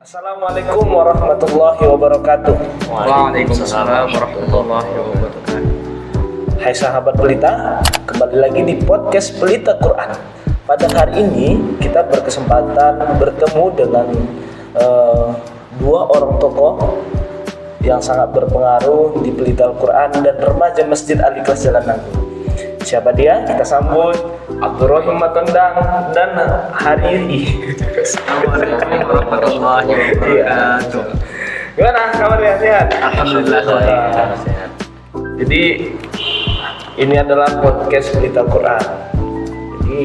Assalamualaikum warahmatullahi wabarakatuh. Waalaikumsalam warahmatullahi wabarakatuh. Hai sahabat pelita, kembali lagi di podcast Pelita Quran. Pada hari ini kita berkesempatan bertemu dengan dua orang tokoh yang sangat berpengaruh di Pelita Quran dan remaja Masjid Al-Ikhlas Jalan Nanggur. Siapa dia? Kita sambut Abdurrahim Matondang dan Hariri. Assalamualaikum warahmatullahi wabarakatuh. Gimana kabarnya, sehat? Alhamdulillah sehat. Jadi ini adalah podcast Pelita Quran. Jadi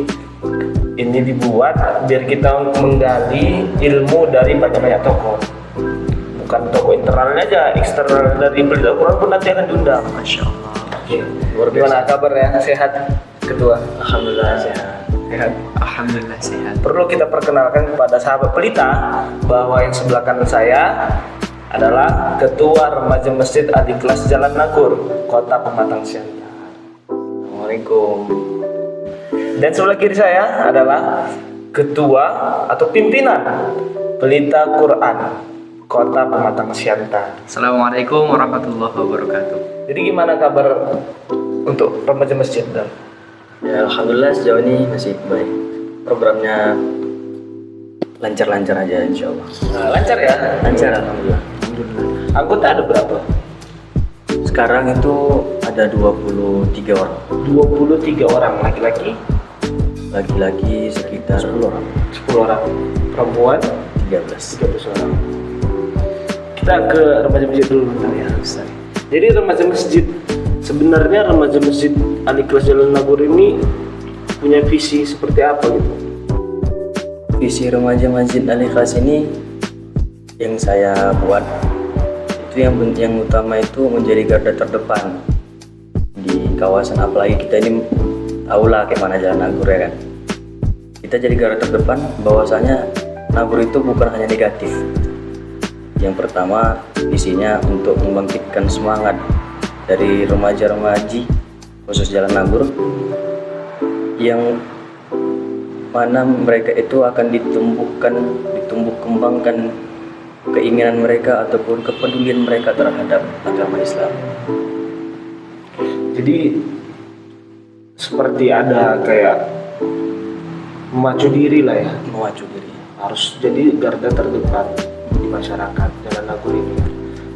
ini dibuat biar kita menggali ilmu dari banyak tokoh. Bukan tokoh internalnya aja, eksternal dari Pelita Quran pun nanti akan diundang. Masya Allah. Oke, gimana kabarnya? Sehat ketua? Alhamdulillah sehat. Sehat. Alhamdulillah sehat. Perlu kita perkenalkan kepada sahabat pelita bahwa yang sebelah kanan saya adalah Ketua Remaja Masjid Al-Ikhlas Jalan Nanggur, Kota Pematang Siantar. Assalamualaikum. Dan sebelah kiri saya adalah Ketua atau Pimpinan Pelita Quran, Kota Pematang Siantar. Assalamualaikum warahmatullahi wabarakatuh. Jadi gimana kabar untuk remaja masjid dan? Ya, alhamdulillah sejauh ini masih baik. Programnya lancar-lancar aja insya Allah. Lancar ya? Lancar alhamdulillah. Anggota ada berapa? Sekarang itu ada 23 orang. 23 orang laki-laki, Laki-laki sekitar 10 orang. 10 orang, perempuan 13. 13 orang. Kita ke remaja masjid dulu bentar ya, Ustaz. Jadi remaja masjid, sebenarnya remaja masjid Al-Ikhlas Jalan Nanggur ini punya visi seperti apa gitu? Visi remaja Masjid Al-Ikhlas ini yang saya buat itu yang utama itu menjadi garda terdepan di kawasan, apalagi kita ini tahu lah kayak mana Jalan Nanggur ya kan. Kita jadi garda terdepan bahwasanya Nanggur itu bukan hanya negatif. Yang pertama visinya untuk membangkitkan semangat dari remaja-remaji khusus Jalan Nanggur yang mana mereka itu akan ditumbuh kembangkan keinginan mereka ataupun kepedulian mereka terhadap agama Islam. Jadi seperti ada kayak memacu diri lah ya, Memacu diri. harus jadi garda terdepan di masyarakat Jalan Nanggur ini.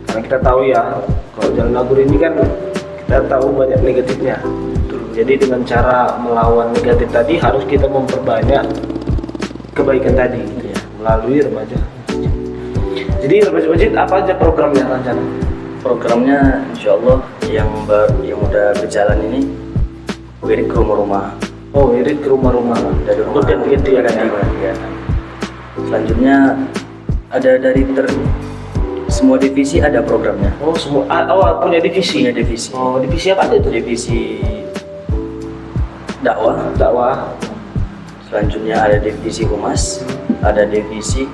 Karena kita tahu ya, kalau Jalan Nanggur ini kan kita tahu banyak negatifnya. Jadi dengan cara melawan negatif tadi harus kita memperbanyak kebaikan tadi gitu ya, melalui remaja. Jadi remaja masjid apa aja programnya rencana? Programnya insya Allah yang udah berjalan ini wirid ke rumah-rumah. Oh, wirid ke rumah-rumah Dari rumah berganti-ganti ya kan ya? Selanjutnya ada dari semua divisi ada programnya. Oh, semua punya divisi. Punya divisi. Oh, divisi apa aja itu? Divisi dakwah. Selanjutnya ada divisi humas, ada divisi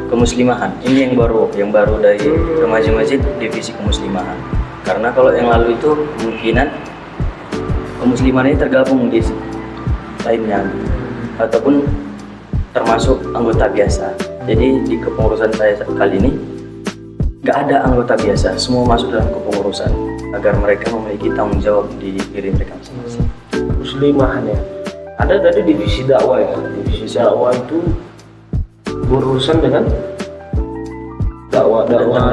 kemuslimahan. Ini yang baru dari remaja masjid, divisi kemuslimahan. Karena kalau yang lalu itu kemungkinan kemuslimahan ini tergabung di lainnya ataupun termasuk anggota biasa. Jadi di kepengurusan saya kali ini nggak ada anggota biasa, semua masuk dalam kepengurusan agar mereka memiliki tanggung jawab di diri mereka masing-masing. Muslimahan ya. Ada tadi divisi dakwah ya. Divisi dakwah itu berurusan dengan dakwah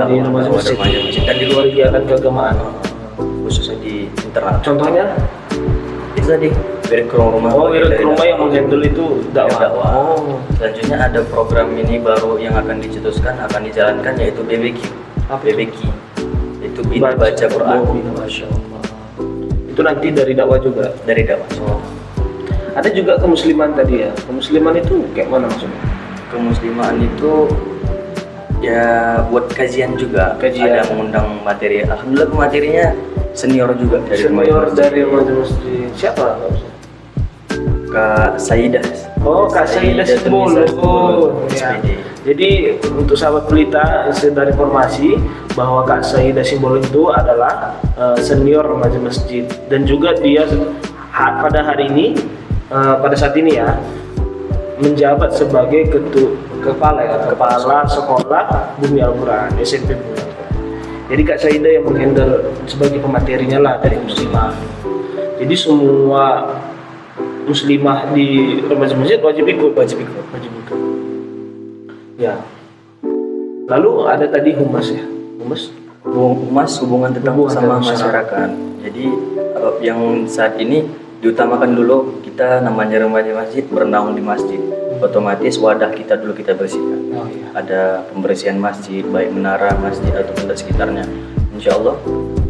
di remaja masjid dan di luar kegiatan keagamaan. khususnya di internal. Contohnya? Itu tadi wirid ke rumah. Oh, wirid ke rumah yang menghandle itu dakwah. Oh. Selanjutnya ada program ini baru yang akan dicetuskan, akan dijalankan, yaitu BBQ. BBQ itu Bina Baca Quran. Masya Allah. Itu nanti dari dakwah juga. Dari dakwah. Ada juga kemusliman tadi ya. Kemusliman itu kayak mana maksudnya? Kemuslimaan itu ya buat kajian juga. Kajian. Ada mengundang materi. Alhamdulillah materinya senior juga dari remaja masjid. Siapa? Kak Saidah. Oh, Kak Saidah Simbolo. Ya. SPD. Jadi untuk sahabat pelita sekedar informasi bahwa Kak Saidah Simbolo itu adalah senior remaja masjid dan juga dia pada hari ini pada saat ini ya menjabat sebagai kepala sekolah Bumi Al-Quran, SMP Bumi Al-Quran. Jadi Kak Saida yang menghandle sebagai pematerinya lah dari muslimah. Jadi semua muslimah di remaja masjid wajib ikut. Ya. Lalu ada tadi humas ya. Humas hubungan tetangga sama masyarakat. Jadi yang saat ini diutamakan dulu kita namanya remaja masjid bernaung di masjid. Otomatis wadah kita dulu kita bersihkan. Oh, iya. Ada pembersihan masjid, baik menara masjid ataupun di sekitarnya. Insya Allah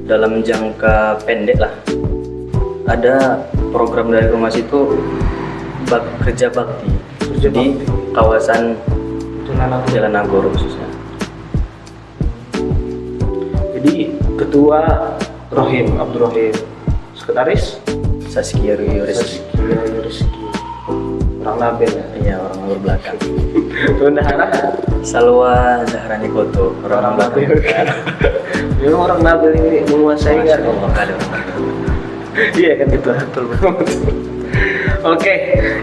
dalam jangka pendek lah ada program dari humas itu kerja bakti di kawasan Jalan Nagoro khususnya. Jadi ketua Abdul Rohim, sekretaris Saskia Rizky. Orang Nabel ya? Iya, orang nomor belakang. Bendahara Salwa Zahrani Koto, orang belakang. Memang orang Nabel ini menguasai kan? Masya Allah, ada orang Nabel. Iya kan gitu, betul. Oke,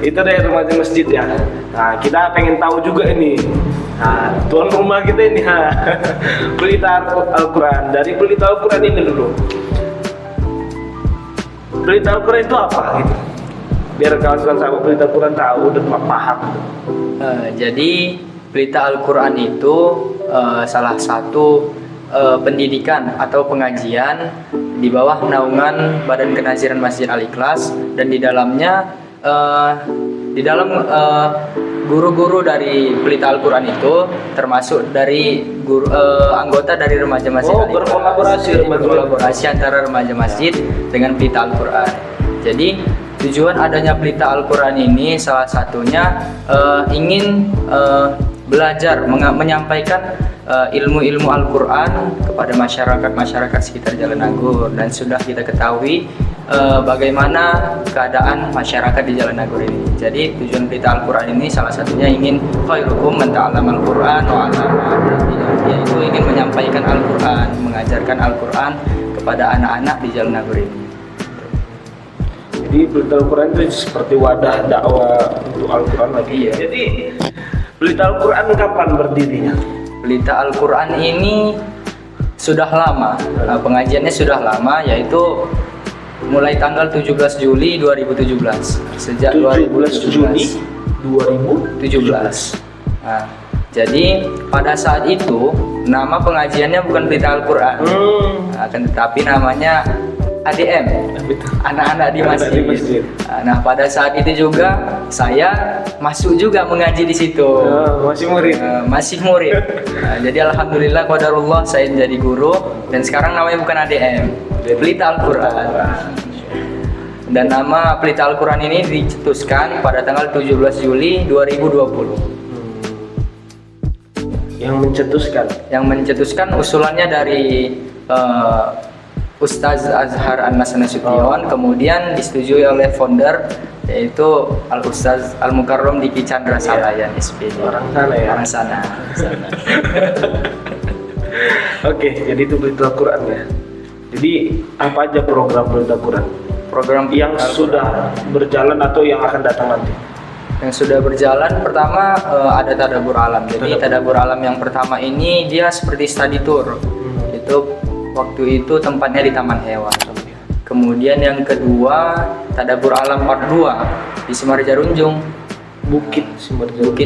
itu dari remaja masjid ya. Nah, kita pengen tahu juga ini. Nah, tuan rumah kita ini, Pelita Al-Quran. Dari Pelita Al-Quran ini dulu. Pelita Al-Quran itu apa gitu? Biar kawan-kawan sahabat Pelita Al-Quran tahu dan paham. Jadi Pelita Al-Quran itu salah satu pendidikan atau pengajian di bawah naungan Badan Kenaziran Masjid Al-Ikhlas, dan di dalamnya guru-guru dari Pelita Al-Quran itu termasuk dari anggota dari remaja masjid Al-Ikhlas. Berkolaborasi antara remaja masjid dengan Pelita Al-Quran. Jadi tujuan adanya Pelita Al-Quran ini salah satunya ingin belajar menyampaikan ilmu-ilmu Al-Quran kepada masyarakat sekitar Jalan Nagor, dan sudah kita ketahui bagaimana keadaan masyarakat di Jalan Nagor ini. Jadi tujuan Pelita Al-Quran ini salah satunya ingin khairukum man ta'allama Al-Quran wa 'allama, yaitu ingin menyampaikan Al-Quran, mengajarkan Al-Quran kepada anak-anak di Jalan Nagor ini. Jadi Pelita Al-Quran itu seperti wadah dakwah untuk Al-Quran lagi. Iya. Jadi Pelita Al-Quran kapan berdirinya? Pelita Al-Quran ini sudah lama, pengajiannya sudah lama, yaitu mulai tanggal 17 Juli 2017. Sejak 17 Juli 2017. Nah, jadi pada saat itu nama pengajiannya bukan Pelita Al-Quran, akan tetapi namanya ADM, anak-anak di masjid. Nah, pada saat itu juga saya masuk juga mengaji di situ. Masih murid. Nah, jadi alhamdulillah qadarullah saya jadi guru, dan sekarang namanya bukan ADM, Pelita Al-Quran. Dan nama Pelita Al-Quran ini dicetuskan pada tanggal 17 Juli 2020. Yang mencetuskan usulannya dari Ustaz Azhar Anas Nasution, kemudian disetujui oleh founder yaitu Al Ustaz Al Mukarram Diki Chandra Salayan SPD. Orang sana ya? Orang sana. Oke, jadi itu Pelita Al-Quran ya. Jadi apa aja program Pelita Al-Quran? Program yang sudah berjalan atau yang akan datang nanti? Yang sudah berjalan, pertama ada Tadabbur Alam. Jadi Tadabbur Alam yang pertama ini dia seperti study tour. Itu waktu itu tempatnya di Taman Hewan. Kemudian yang kedua Tadabbur Alam Part 2 di Simarjarunjung, Bukit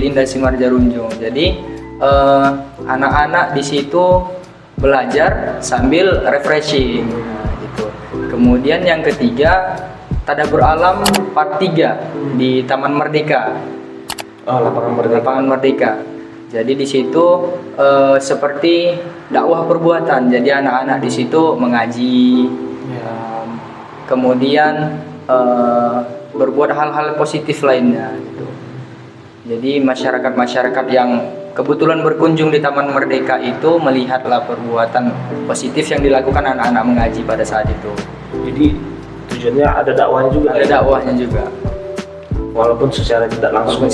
Indah Simarjarunjung. Jadi anak-anak di situ belajar sambil refreshing gitu. Kemudian yang ketiga Tadabbur Alam Part 3 di Taman Merdeka. Lapangan Merdeka. Jadi di situ seperti dakwah perbuatan. Jadi anak-anak di situ mengaji, kemudian berbuat hal-hal positif lainnya. Gitu. Jadi masyarakat yang kebetulan berkunjung di Taman Merdeka itu melihatlah perbuatan positif yang dilakukan anak-anak mengaji pada saat itu. Jadi tujuannya ada dakwahnya juga. Ada dakwahnya juga. Walaupun secara tidak langsung.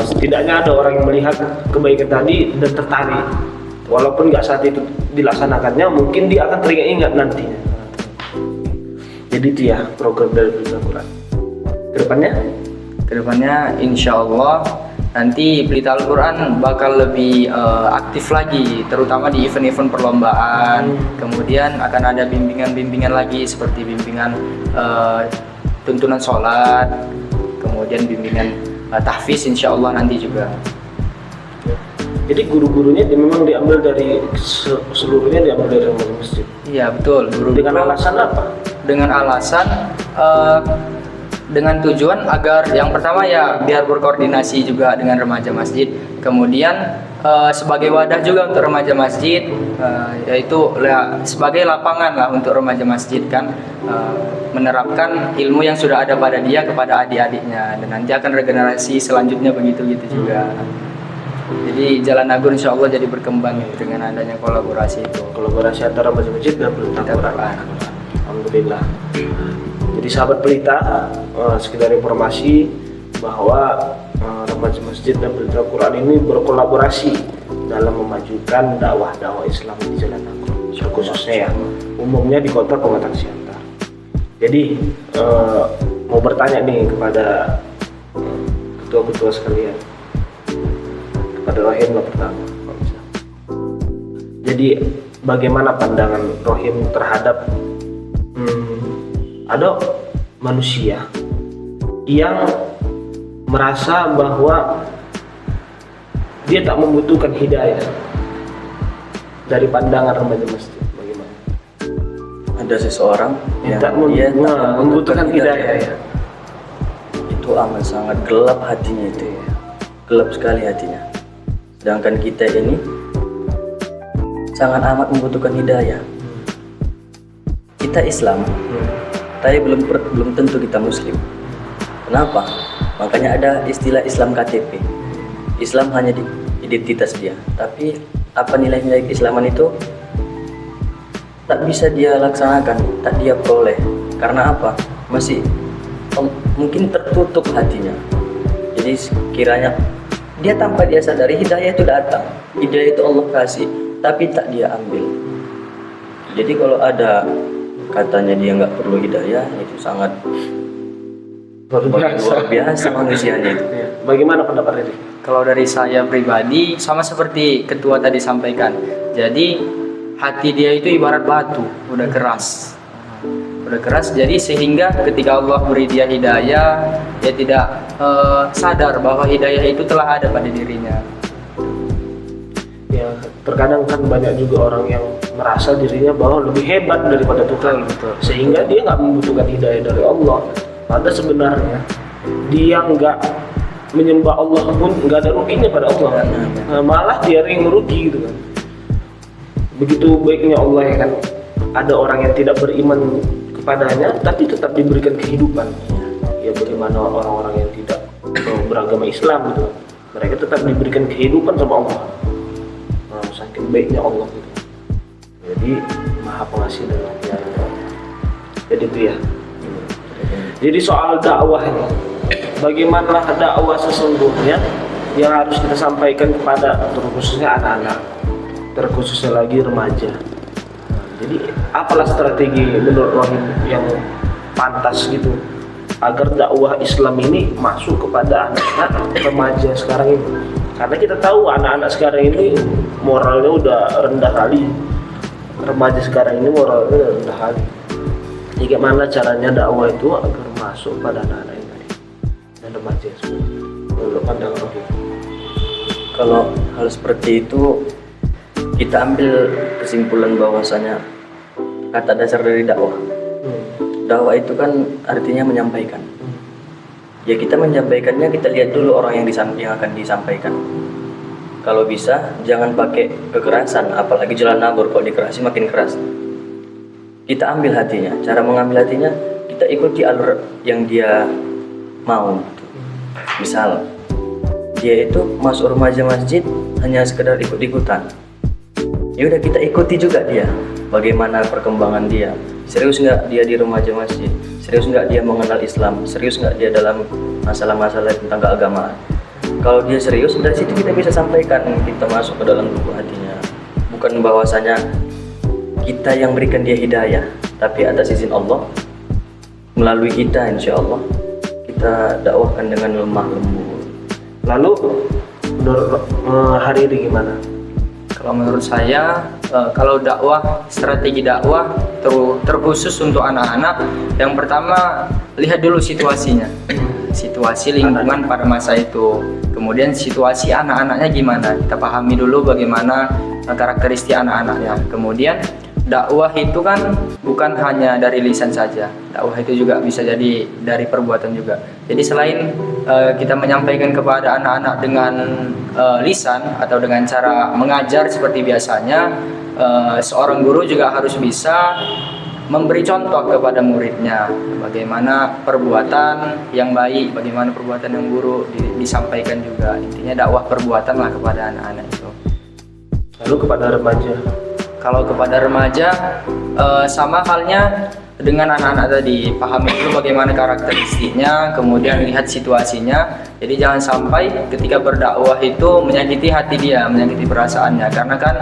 Setidaknya ada orang yang melihat kebaikan tadi dan tertarik, walaupun nggak saat itu dilaksanakannya, mungkin dia akan teringat nantinya. Jadi itu ya program dari Pelita Al-Quran. Kedepannya Kedepannya insya Allah nanti Pelita Al-Quran bakal lebih aktif lagi, terutama di event-event perlombaan. Kemudian akan ada bimbingan-bimbingan lagi seperti bimbingan tuntunan sholat, kemudian bimbingan tahfiz insya Allah nanti juga. Jadi guru-gurunya memang diambil dari seluruhnya diambil dari masjid. Iya betul. Dengan alasan apa? Dengan alasan dengan tujuan agar yang pertama ya biar berkoordinasi juga dengan remaja masjid. Kemudian sebagai wadah juga untuk remaja masjid, yaitu sebagai lapangan lah untuk remaja masjid kan, menerapkan ilmu yang sudah ada pada dia kepada adik-adiknya, dan nanti akan regenerasi selanjutnya begitu juga. Jadi Jalan Agung insya Allah jadi berkembang dengan adanya kolaborasi itu. Kolaborasi antara masjid dan Pelita Quran. Alhamdulillah. Jadi sahabat Pelita, sekedar informasi bahwa remaja masjid dan Pelita Quran ini berkolaborasi dalam memajukan dakwah Islam di Jalan Agung, khususnya ya, umumnya di kota Pematang Siantar. Jadi mau bertanya nih kepada ketua-ketua sekalian, kepada Rohim lah pertama. Jadi bagaimana pandangan Rohim terhadap ada manusia yang merasa bahwa dia tak membutuhkan hidayah dari pandangan remaja masjid? Bagaimana? Ada seseorang yang tak membutuhkan hidayah. Itu amat sangat gelap hatinya itu ya. Gelap sekali hatinya. Sedangkan kita ini sangat amat membutuhkan hidayah. Kita Islam, tapi belum tentu kita Muslim. Kenapa? Makanya ada istilah Islam KTP. Islam hanya di identitas dia, tapi apa nilai-nilai keislaman itu tak bisa dia laksanakan, tak dia peroleh. Karena apa? Masih mungkin tertutup hatinya. Jadi kiranya dia tanpa dia sadari hidayah itu datang, hidayah itu Allah kasih, tapi tak dia ambil. Jadi kalau ada katanya dia nggak perlu hidayah, itu sangat luar biasa manusianya itu. Bagaimana pendapat ini? Kalau dari saya pribadi sama seperti ketua tadi sampaikan. Jadi hati dia itu ibarat batu, udah keras. Jadi sehingga ketika Allah beri dia hidayah, dia tidak sadar bahwa hidayah itu telah ada pada dirinya. Ya, terkadang kan banyak juga orang yang merasa dirinya bahwa lebih hebat daripada Tuhan, sehingga dia nggak membutuhkan hidayah dari Allah. Padahal sebenarnya dia nggak menyembah Allah pun nggak ada ruginya pada Allah. Malah dia yang merugi gitu kan. Begitu baiknya Allah ya kan, ada orang yang tidak beriman kepadanya tapi tetap diberikan kehidupan. Ya bagaimana orang-orang yang tidak beragama Islam gitu, mereka tetap diberikan kehidupan sama Allah. Saking baiknya Allah gitu. Jadi Maha Pengasih dan Penyayang. Jadi itu ya. Jadi soal dakwah ini, bagaimana dakwah sesungguhnya yang harus kita sampaikan kepada terkhususnya anak-anak, terkhususnya lagi remaja. Jadi apalah strategi menurut Rohim yang pantas gitu agar dakwah Islam ini masuk kepada anak-anak remaja sekarang ini? Karena kita tahu anak-anak sekarang ini moralnya udah rendah kali, remaja sekarang ini moralnya udah rendah kali. Jadi gimana caranya dakwah itu agar masuk pada anak-anak ini tadi dan remaja seperti menurut pandangan Rohim? Kalau hal seperti itu kita ambil kesimpulan bahwasanya kata dasar dari dakwah. Dakwah itu kan artinya menyampaikan. Ya kita menyampaikannya, kita lihat dulu orang yang akan disampaikan. Kalau bisa jangan pakai kekerasan, apalagi Jalan Nabur kalau dikerasi makin keras. Kita ambil hatinya, cara mengambil hatinya kita ikuti alur yang dia mau. Misal dia itu masuk remaja masjid hanya sekedar ikut-ikutan. Ya udah kita ikuti juga dia. Bagaimana perkembangan dia? Serius nggak dia di remaja masjid? Serius nggak dia mengenal Islam? Serius nggak dia dalam masalah-masalah tentang keagamaan? Kalau dia serius, dari situ kita bisa sampaikan, kita masuk ke dalam lubuk hatinya. Bukan bahwasanya kita yang berikan dia hidayah, tapi atas izin Allah, melalui kita insya Allah kita kita dakwahkan dengan lemah lembut. Lalu menurut Hariri gimana? Kalau menurut saya, kalau strategi dakwah terkhusus untuk anak-anak, yang pertama lihat dulu situasinya, situasi lingkungan pada masa itu. Kemudian situasi anak-anaknya gimana, kita pahami dulu bagaimana karakteristik anak-anaknya. Kemudian dakwah itu kan bukan hanya dari lisan saja, dakwah itu juga bisa jadi dari perbuatan juga. Jadi selain kita menyampaikan kepada anak-anak dengan lisan atau dengan cara mengajar seperti biasanya, seorang guru juga harus bisa memberi contoh kepada muridnya bagaimana perbuatan yang baik, bagaimana perbuatan yang buruk disampaikan juga. Intinya dakwah perbuatan lah kepada anak-anak itu. Lalu kepada remaja? Kalau kepada remaja sama halnya dengan anak-anak tadi, pahami dulu bagaimana karakteristiknya, kemudian lihat situasinya. Jadi jangan sampai ketika berdakwah itu menyakiti hati dia, menyakiti perasaannya, karena kan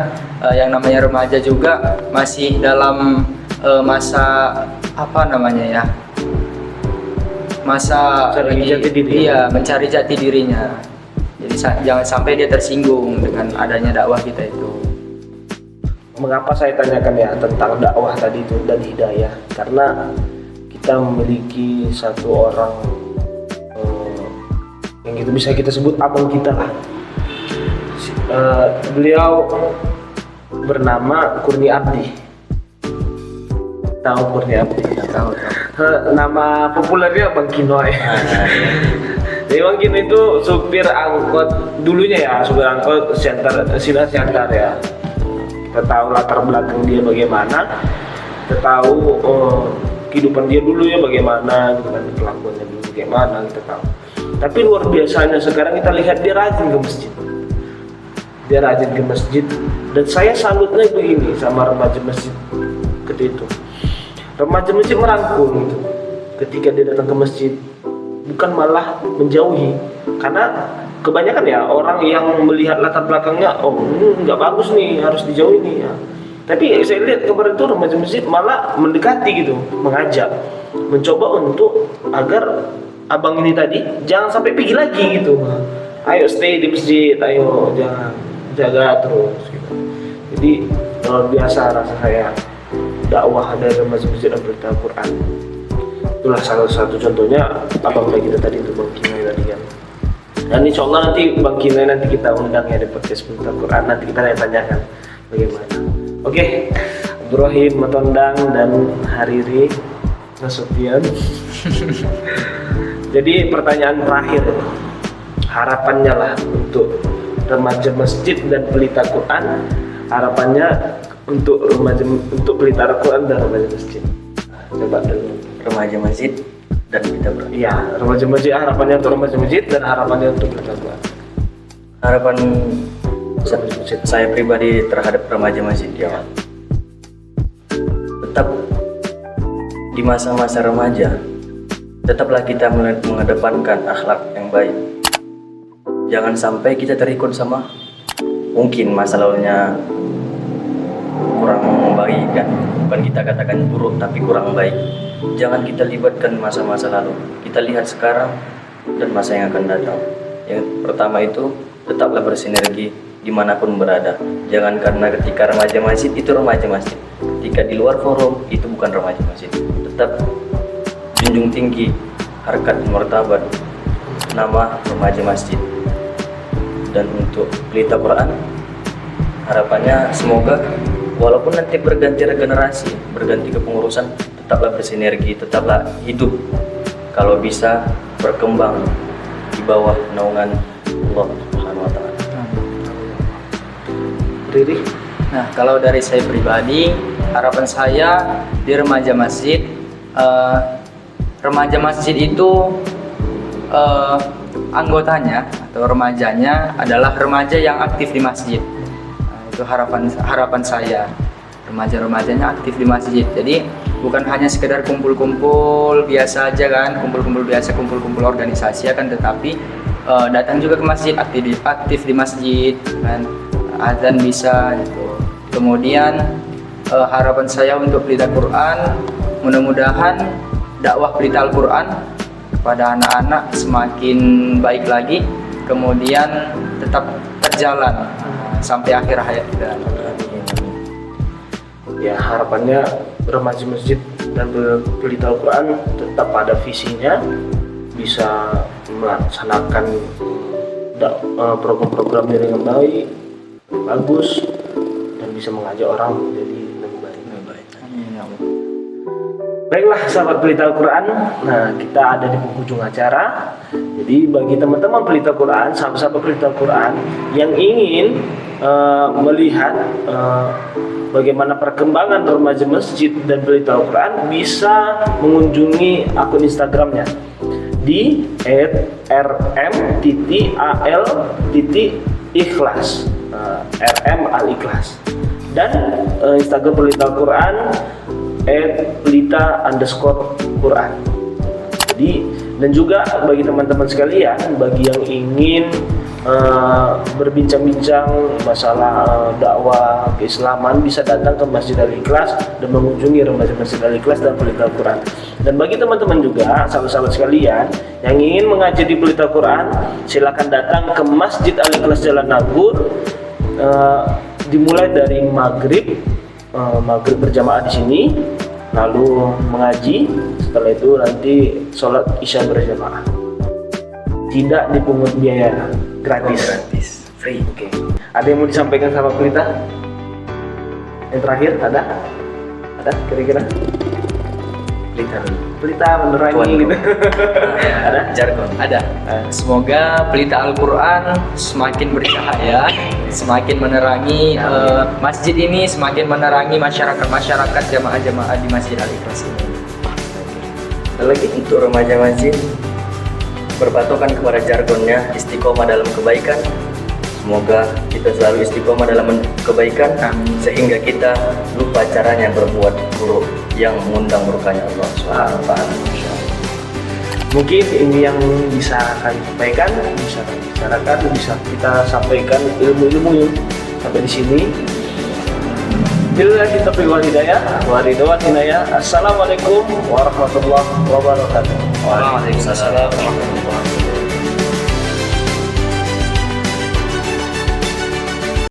yang namanya remaja juga masih dalam masa masa mencari jati diri. Iya, mencari jati dirinya. Jadi jangan sampai dia tersinggung dengan adanya dakwah kita itu. Mengapa saya tanyakan ya tentang dakwah tadi itu dan hidayah? Karena kita memiliki satu orang yang gitu bisa kita sebut abang kita lah. Beliau bernama Kurni Abdi. Tahu Kurni Abdi? Tahu. Nama populernya Bang Kino ya. Jadi Bang Kino itu supir angkot dulunya ya, supir angkot Sinar Siantar ya. Kita tahu latar belakang dia bagaimana, kita tahu kehidupan dia dulu ya bagaimana, dengan kelakuannya dulu bagaimana, kita tahu. Tapi luar biasanya sekarang kita lihat dia rajin ke masjid. Dia rajin ke masjid, dan saya salutnya begini sama remaja masjid ketika itu. Remaja masjid merangkul gitu. Ketika dia datang ke masjid, bukan malah menjauhi, karena kebanyakan ya orang yang melihat latar belakangnya, oh ini nggak bagus nih, harus dijauhi nih ya. Tapi saya lihat kemarin itu remaja masjid malah mendekati gitu, mengajak, mencoba untuk agar abang ini tadi jangan sampai pergi lagi gitu. Ayo stay di masjid, ayo jangan, jaga terus gitu. Jadi luar biasa rasa saya dakwah dari remaja masjid dan berita Al-Quran. Itulah salah satu contohnya abang kita tadi itu Bang Kinai tadi kan. Dan insya Allah nanti Bang Kinai nanti kita undang ya di podcast berita Al-Quran, nanti kita tanyakan bagaimana. Oke, Abdurrahim Matondang dan Hariri Nasution. Jadi pertanyaan terakhir, harapannya lah untuk remaja masjid dan pelita Quran, harapannya untuk pelita Quran dan remaja masjid. Coba dulu. Remaja masjid dan kita berani. Iya, remaja masjid, harapannya untuk remaja masjid dan harapannya untuk pelita Quran. Harapan saya pribadi terhadap remaja masjid ya, tetap di masa-masa remaja, tetaplah kita mengedepankan akhlak yang baik. Jangan sampai kita terikut sama mungkin masa lalunya kurang baik kan, bukan kita katakan buruk tapi kurang baik. Jangan kita libatkan masa-masa lalu, kita lihat sekarang dan masa yang akan datang. Yang pertama itu tetaplah bersinergi dimanapun berada. Jangan karena ketika remaja masjid itu remaja masjid, ketika di luar forum itu bukan remaja masjid. Tetap junjung tinggi harkat martabat nama remaja masjid. Dan untuk pelita Quran, harapannya semoga walaupun nanti berganti regenerasi, berganti kepengurusan, tetaplah bersinergi, tetaplah hidup, kalau bisa berkembang di bawah naungan Allah Subhanahu wa Ta'ala. Riri? Nah, kalau dari saya pribadi, harapan saya di remaja masjid, remaja masjid itu anggotanya atau remajanya adalah remaja yang aktif di masjid. Nah, itu harapan saya, remaja-remajanya aktif di masjid. Jadi bukan hanya sekedar kumpul-kumpul biasa aja kan, kumpul-kumpul biasa, kumpul-kumpul organisasi akan, tetapi datang juga ke masjid, aktif di masjid kan, azan bisa gitu. Kemudian harapan saya untuk pelita Quran, mudah-mudahan dakwah pelita Al-Quran pada anak-anak semakin baik lagi, kemudian tetap terjalan sampai akhir hayat kita. Ya, harapannya remaja masjid dan pelita Al-Quran tetap ada visinya, bisa melaksanakan program-program dengan baik, bagus, dan bisa mengajak orang menjadi lebih baik. Baiklah sahabat pelita Al-Quran, nah kita ada di penghujung acara. Jadi bagi teman-teman pelita Quran, sahabat-sahabat pelita Quran yang ingin melihat bagaimana perkembangan remaja masjid dan pelita Al-Quran, bisa mengunjungi akun Instagramnya di @rm_al_ikhlas, rm_al_ikhlas, dan Instagram pelita Al-Quran @pelita_Quran. Jadi, dan juga bagi teman-teman sekalian, bagi yang ingin berbincang-bincang masalah dakwah keislaman, bisa datang ke Masjid Al-Ikhlas dan mengunjungi remaja Masjid Al-Ikhlas dan pelita Al-Quran. Dan bagi teman-teman juga, sahabat-sahabat sekalian yang ingin mengaji di pelita Al-Quran, silakan datang ke Masjid Al-Ikhlas Jalan Nagur, dimulai dari maghrib berjamaah di sini, lalu mengaji. Setelah itu nanti sholat isya berjamaah. Tidak dipungut biaya, gratis, free. Oke. Ada yang mau disampaikan sama pelita? Yang terakhir ada kira-kira? Pelita menerangi gitu. Ada Jargon. Ada. Semoga pelita Al-Quran semakin bercahaya, semakin menerangi masjid ini, semakin menerangi masyarakat jamaah-jamaah di Masjid Al-Ikhlas ini. Lagi itu remaja masjid berpatokan kepada jargonnya istiqomah dalam kebaikan. Semoga kita selalu istiqomah dalam kebaikan, sehingga kita lupa caranya berbuat buruk yang mengundang murkanya Allah SWT. Mungkin ini yang bisa kami sampaikan, bisa kami bicarakan, bisa kita sampaikan ilmu-ilmu sampai di sini. Billahi taufiq wal hidayah wa ridwan hinayah. Assalamualaikum warahmatullahi wabarakatuh. Waalaikumsalam warahmatullahi wabarakatuh.